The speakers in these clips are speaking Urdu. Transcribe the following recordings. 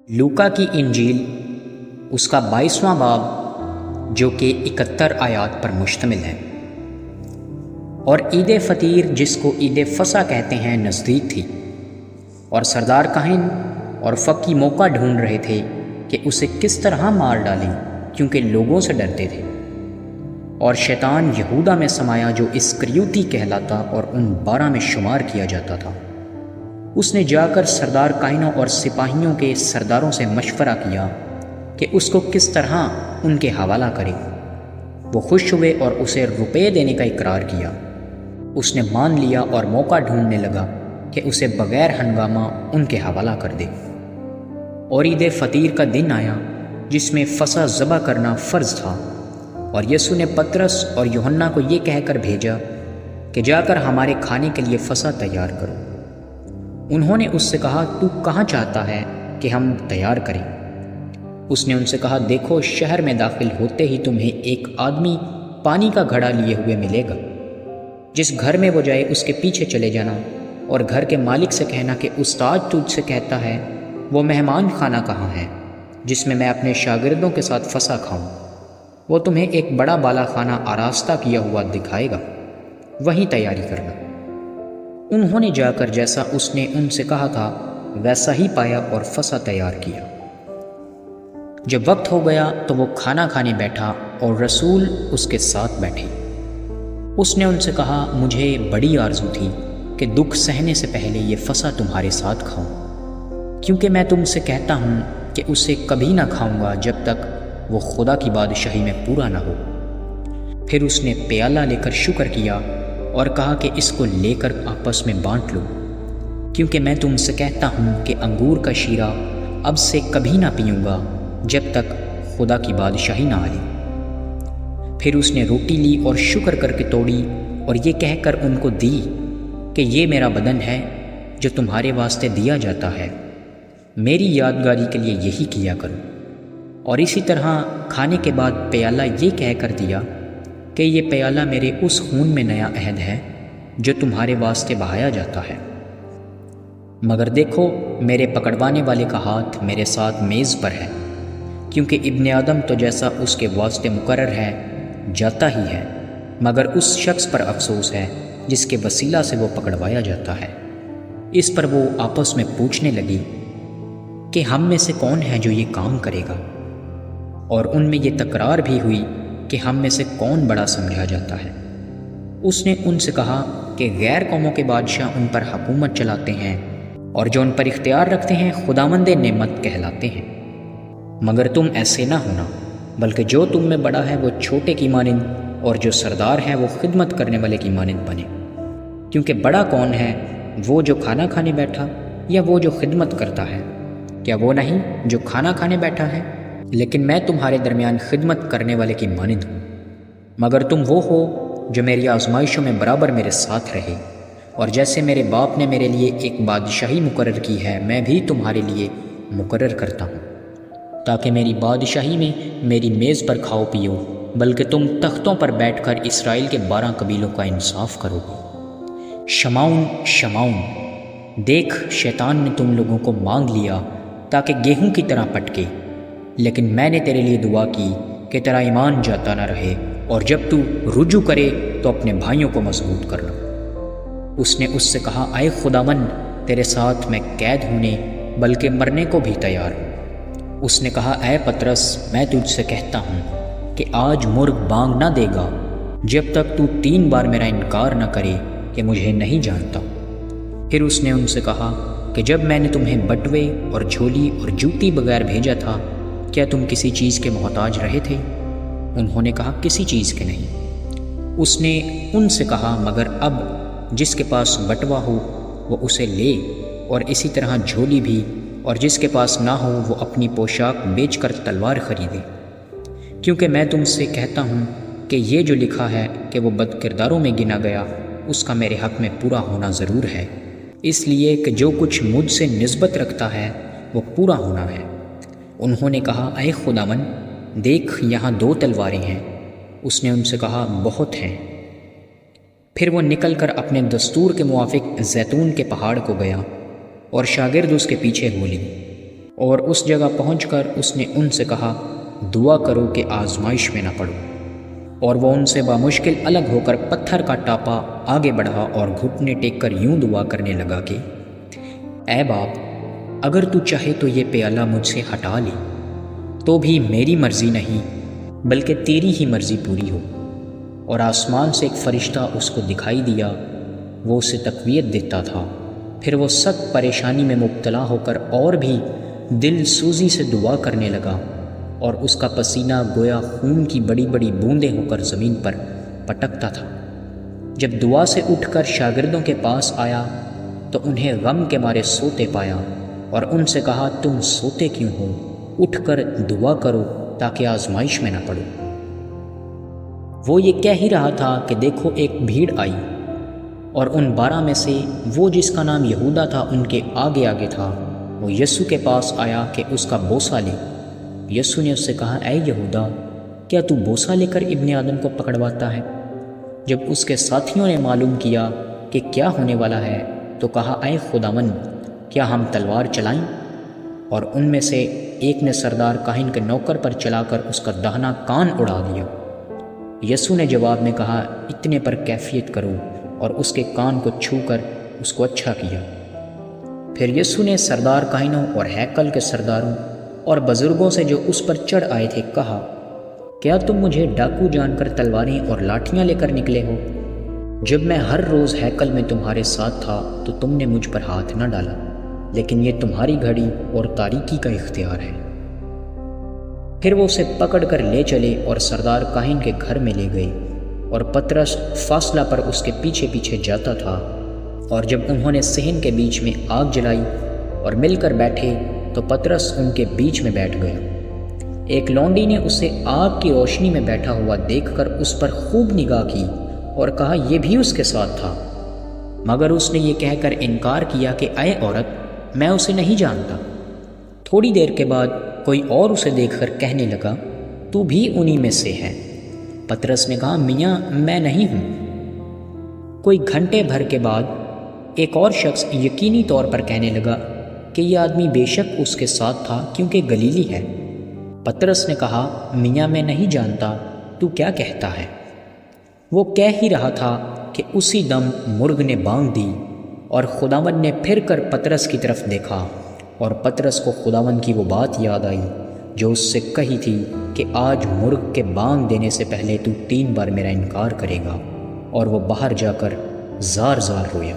لوکا کی انجیل اس کا 22واں باب جو کہ 71 آیات پر مشتمل ہے۔ اور عید فطیر جس کو عید فصح کہتے ہیں نزدیک تھی، اور سردار کاہن اور فقی موقع ڈھونڈ رہے تھے کہ اسے کس طرح مار ڈالیں، کیونکہ لوگوں سے ڈرتے تھے۔ اور شیطان یہودا میں سمایا جو اسکریوتی کہلاتا اور ان 12 میں شمار کیا جاتا تھا۔ اس نے جا کر سردار کاہنوں اور سپاہیوں کے سرداروں سے مشورہ کیا کہ اس کو کس طرح ان کے حوالہ کرے۔ وہ خوش ہوئے اور اسے روپے دینے کا اقرار کیا۔ اس نے مان لیا اور موقع ڈھونڈنے لگا کہ اسے بغیر ہنگامہ ان کے حوالہ کر دے۔ اور عید فطیر کا دن آیا جس میں فصح ذبح کرنا فرض تھا، اور یسوع نے پطرس اور یوحنا کو یہ کہہ کر بھیجا کہ جا کر ہمارے کھانے کے لیے فصح تیار کرو۔ انہوں نے اس سے کہا، تو کہاں چاہتا ہے کہ ہم تیار کریں؟ اس نے ان سے کہا، دیکھو، شہر میں داخل ہوتے ہی تمہیں ایک آدمی پانی کا گھڑا لیے ہوئے ملے گا۔ جس گھر میں وہ جائے اس کے پیچھے چلے جانا، اور گھر کے مالک سے کہنا کہ استاد تجھ سے کہتا ہے وہ مہمان خانہ کہاں ہے جس میں میں اپنے شاگردوں کے ساتھ فصح کھاؤں۔ وہ تمہیں ایک بڑا بالا خانہ آراستہ کیا ہوا دکھائے گا، وہیں تیاری کرنا۔ انہوں نے جا کر جیسا اس نے ان سے کہا تھا ویسا ہی پایا اور فصح تیار کیا۔ جب وقت ہو گیا تو وہ کھانا کھانے بیٹھا اور رسول اس کے ساتھ بیٹھے۔ اس نے ان سے کہا، مجھے بڑی آرزو تھی کہ دکھ سہنے سے پہلے یہ فصح تمہارے ساتھ کھاؤں، کیونکہ میں تم سے کہتا ہوں کہ اسے کبھی نہ کھاؤں گا جب تک وہ خدا کی بادشاہی میں پورا نہ ہو۔ پھر اس نے پیالہ لے کر شکر کیا اور کہا کہ اس کو لے کر آپس میں بانٹ لو، کیونکہ میں تم سے کہتا ہوں کہ انگور کا شیرہ اب سے کبھی نہ پیوں گا جب تک خدا کی بادشاہی نہ آئے۔ پھر اس نے روٹی لی اور شکر کر کے توڑی اور یہ کہہ کر ان کو دی کہ یہ میرا بدن ہے جو تمہارے واسطے دیا جاتا ہے، میری یادگاری کے لیے یہی کیا کرو۔ اور اسی طرح کھانے کے بعد پیالہ یہ کہہ کر دیا کہ یہ پیالہ میرے اس خون میں نیا عہد ہے جو تمہارے واسطے بہایا جاتا ہے۔ مگر دیکھو، میرے پکڑوانے والے کا ہاتھ میرے ساتھ میز پر ہے، کیونکہ ابن آدم تو جیسا اس کے واسطے مقرر ہے جاتا ہی ہے، مگر اس شخص پر افسوس ہے جس کے وسیلہ سے وہ پکڑوایا جاتا ہے۔ اس پر وہ آپس میں پوچھنے لگی کہ ہم میں سے کون ہے جو یہ کام کرے گا؟ اور ان میں یہ تکرار بھی ہوئی کہ ہم میں سے کون بڑا سمجھا جاتا ہے۔ اس نے ان سے کہا کہ غیر قوموں کے بادشاہ ان پر حکومت چلاتے ہیں، اور جو ان پر اختیار رکھتے ہیں خداوند نعمت کہلاتے ہیں۔ مگر تم ایسے نہ ہونا، بلکہ جو تم میں بڑا ہے وہ چھوٹے کی مانند، اور جو سردار ہے وہ خدمت کرنے والے کی مانند بنے۔ کیونکہ بڑا کون ہے، وہ جو کھانا کھانے بیٹھا یا وہ جو خدمت کرتا ہے؟ کیا وہ نہیں جو کھانا کھانے بیٹھا ہے؟ لیکن میں تمہارے درمیان خدمت کرنے والے کی مانند ہوں۔ مگر تم وہ ہو جو میری آزمائشوں میں برابر میرے ساتھ رہے، اور جیسے میرے باپ نے میرے لیے ایک بادشاہی مقرر کی ہے، میں بھی تمہارے لیے مقرر کرتا ہوں، تاکہ میری بادشاہی میں میری میز پر کھاؤ پیو، بلکہ تم تختوں پر بیٹھ کر اسرائیل کے 12 قبیلوں کا انصاف کرو گے۔ شمعون، شمعون، دیکھ، شیطان نے تم لوگوں کو مانگ لیا تاکہ گیہوں کی طرح پٹکے، لیکن میں نے تیرے لیے دعا کی کہ تیرا ایمان جاتا نہ رہے، اور جب تو رجوع کرے تو اپنے بھائیوں کو مضبوط کرنا۔ اس نے اس سے کہا، اے خداوند، تیرے ساتھ میں قید ہونے بلکہ مرنے کو بھی تیار ہوں۔ اس نے کہا، اے پطرس، میں تجھ سے کہتا ہوں کہ آج مرغ بانگ نہ دے گا جب تک تو 3 بار میرا انکار نہ کرے کہ مجھے نہیں جانتا۔ پھر اس نے ان سے کہا کہ جب میں نے تمہیں بٹوے اور جھولی اور جوتی بغیر بھیجا تھا، کیا تم کسی چیز کے محتاج رہے تھے؟ انہوں نے کہا، کسی چیز کے نہیں۔ اس نے ان سے کہا، مگر اب جس کے پاس بٹوا ہو وہ اسے لے، اور اسی طرح جھولی بھی، اور جس کے پاس نہ ہو وہ اپنی پوشاک بیچ کر تلوار خریدے۔ کیونکہ میں تم سے کہتا ہوں کہ یہ جو لکھا ہے کہ وہ بد کرداروں میں گنا گیا، اس کا میرے حق میں پورا ہونا ضرور ہے، اس لیے کہ جو کچھ مجھ سے نسبت رکھتا ہے وہ پورا ہونا ہے۔ انہوں نے کہا، اے خداوند، دیکھ، یہاں 2 تلواریں ہیں۔ اس نے ان سے کہا، بہت ہیں۔ پھر وہ نکل کر اپنے دستور کے موافق زیتون کے پہاڑ کو گیا، اور شاگرد اس کے پیچھے ہو لی۔ اور اس جگہ پہنچ کر اس نے ان سے کہا دعا کرو کہ آزمائش میں نہ پڑو، اور وہ ان سے بامشکل الگ ہو کر پتھر کا ٹاپا آگے بڑھا اور گھٹنے ٹیک کر یوں دعا کرنے لگا کہ اے باپ، اگر تو چاہے تو یہ پیالہ مجھ سے ہٹا لے، تو بھی میری مرضی نہیں بلکہ تیری ہی مرضی پوری ہو۔ اور آسمان سے ایک فرشتہ اس کو دکھائی دیا، وہ اسے تقویت دیتا تھا۔ پھر وہ سخت پریشانی میں مبتلا ہو کر اور بھی دل سوزی سے دعا کرنے لگا، اور اس کا پسینہ گویا خون کی بڑی بڑی بوندیں ہو کر زمین پر پٹکتا تھا۔ جب دعا سے اٹھ کر شاگردوں کے پاس آیا تو انہیں غم کے مارے سوتے پایا، اور ان سے کہا تم سوتے کیوں ہو؟ اٹھ کر دعا کرو تاکہ آزمائش میں نہ پڑو۔ وہ یہ کہہ ہی رہا تھا کہ دیکھو ایک بھیڑ آئی، اور ان 12 میں سے وہ جس کا نام یہودا تھا ان کے آگے آگے تھا۔ وہ یسوع کے پاس آیا کہ اس کا بوسہ لے۔ یسوع نے اس سے کہا اے یہودا، کیا تو بوسہ لے کر ابن آدم کو پکڑواتا ہے؟ جب اس کے ساتھیوں نے معلوم کیا کہ کیا ہونے والا ہے تو کہا اے خداوند، کیا ہم تلوار چلائیں؟ اور ان میں سے ایک نے سردار کاہن کے نوکر پر چلا کر اس کا داہنا کان اڑا دیا۔ یسوع نے جواب میں کہا اتنے پر کیفیت کرو، اور اس کے کان کو چھو کر اس کو اچھا کیا۔ پھر یسوع نے سردار کاہنوں اور ہیکل کے سرداروں اور بزرگوں سے جو اس پر چڑھ آئے تھے کہا، کیا تم مجھے ڈاکو جان کر تلواریں اور لاٹھیاں لے کر نکلے ہو؟ جب میں ہر روز ہیکل میں تمہارے ساتھ تھا تو تم نے مجھ پر ہاتھ نہ ڈالا، لیکن یہ تمہاری گھڑی اور تاریکی کا اختیار ہے۔ پھر وہ اسے پکڑ کر لے چلے اور سردار کاہن کے گھر میں لے گئے، اور پطرس فاصلہ پر اس کے پیچھے پیچھے جاتا تھا۔ اور جب انہوں نے صحن کے بیچ میں آگ جلائی اور مل کر بیٹھے تو پطرس ان کے بیچ میں بیٹھ گیا۔ ایک لونڈی نے اسے آگ کی روشنی میں بیٹھا ہوا دیکھ کر اس پر خوب نگاہ کی اور کہا یہ بھی اس کے ساتھ تھا، مگر اس نے یہ کہہ کر انکار کیا کہ اے عورت، میں اسے نہیں جانتا۔ تھوڑی دیر کے بعد کوئی اور اسے دیکھ کر کہنے لگا تو بھی انہی میں سے ہے۔ پطرس نے کہا میاں، میں نہیں ہوں۔ کوئی گھنٹے بھر کے بعد ایک اور شخص یقینی طور پر کہنے لگا کہ یہ آدمی بے شک اس کے ساتھ تھا کیونکہ گلیلی ہے۔ پطرس نے کہا میاں، میں نہیں جانتا، تو کیا کہتا ہے؟ وہ کہہ ہی رہا تھا کہ اسی دم مرغ نے بانگ دی، اور خداوند نے پھر کر پطرس کی طرف دیکھا، اور پطرس کو خداوند کی وہ بات یاد آئی جو اس سے کہی تھی کہ آج مرغ کے بانگ دینے سے پہلے تو 3 بار میرا انکار کرے گا، اور وہ باہر جا کر زار زار رویا۔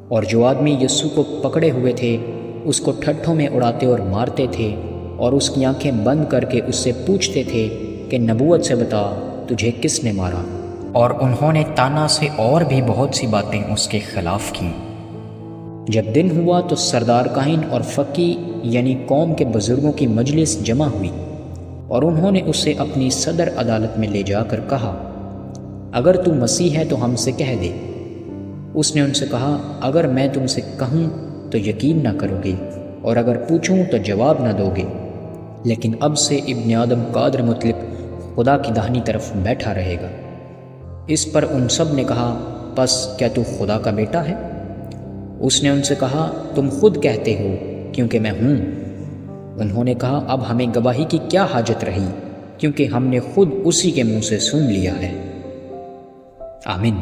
اور جو آدمی یسوع کو پکڑے ہوئے تھے اس کو ٹھٹھوں میں اڑاتے اور مارتے تھے، اور اس کی آنکھیں بند کر کے اس سے پوچھتے تھے کہ نبوت سے بتا تجھے کس نے مارا؟ اور انہوں نے تانا سے اور بھی بہت سی باتیں اس کے خلاف کیں۔ جب دن ہوا تو سردار کاہن اور فقی یعنی قوم کے بزرگوں کی مجلس جمع ہوئی، اور انہوں نے اسے اپنی صدر عدالت میں لے جا کر کہا اگر تو مسیح ہے تو ہم سے کہہ دے۔ اس نے ان سے کہا اگر میں تم سے کہوں تو یقین نہ کرو گے، اور اگر پوچھوں تو جواب نہ دو گے، لیکن اب سے ابن آدم قادر مطلق خدا کی داہنی طرف بیٹھا رہے گا۔ اس پر ان سب نے کہا پس کیا تو خدا کا بیٹا ہے؟ اس نے ان سے کہا تم خود کہتے ہو کیونکہ میں ہوں۔ انہوں نے کہا اب ہمیں گواہی کی کیا حاجت رہی، کیونکہ ہم نے خود اسی کے منہ سے سن لیا ہے۔ آمین۔